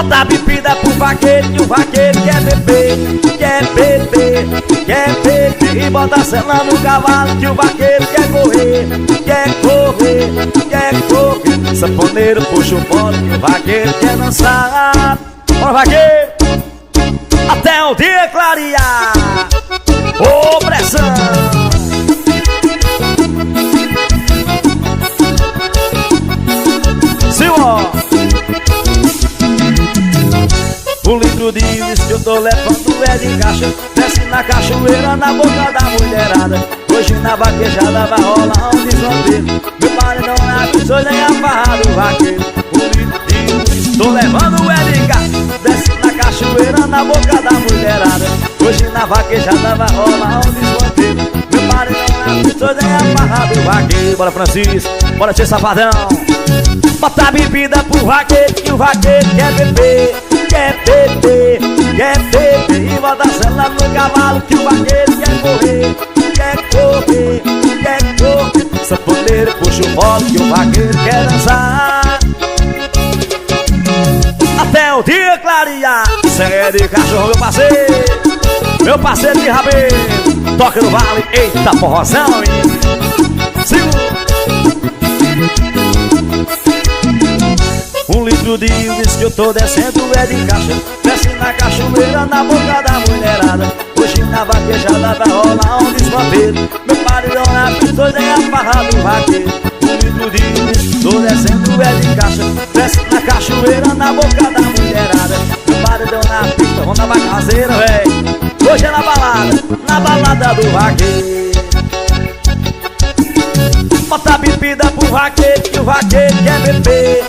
Bota a bebida pro vaqueiro, que o vaqueiro quer beber, quer beber, quer beber. E bota a sela no cavalo, que o vaqueiro quer correr, quer correr, quer correr. Sanfoneiro puxa o bolo, que o vaqueiro quer dançar. Bora, vaqueiro, até o dia clarear. Ô, pressão! Senhor! O litro de uísque que eu tô levando é de caixa. Desce na cachoeira, na boca da mulherada. Hoje na vaquejada vai rolar um desvantelo. Meu paredão na pista, nem a farra do vaqueiro. O litro de uísque que tô levando é de caixa. Desce na cachoeira, na boca da mulherada. Hoje na vaquejada vai rolar um desvantelo. Meu paredão na pista, nem a farra do vaqueiro. Bora, Francisco, bora ser safadão. Bota a bebida pro vaqueiro, que o vaqueiro quer beber, quer beber, quer beber. E bota a sela no cavalo, que o vaqueiro quer correr, quer correr, quer correr. Sanfoneiro puxa o bolo, que o vaqueiro quer dançar. Até o dia clarear. Sangue de cachorro, meu parceiro de rabeiro. Toca no vale, eita forrozão, segura. Um litro de uísque que eu tô descendo é de caixa. Desce na cachoeira, na boca da mulherada. Hoje na vaquejada vai rolar um desvantelo. Meu paredão na pista, nem a farra do vaqueiro. Um litro de uísque que tô descendo é de caixa. Desce na cachoeira, na boca da mulherada. Meu paredão na pista, vamos na bagaceira, véi. Hoje é na balada do vaqueiro. Bota a bebida pro vaqueiro, que o vaqueiro quer beber,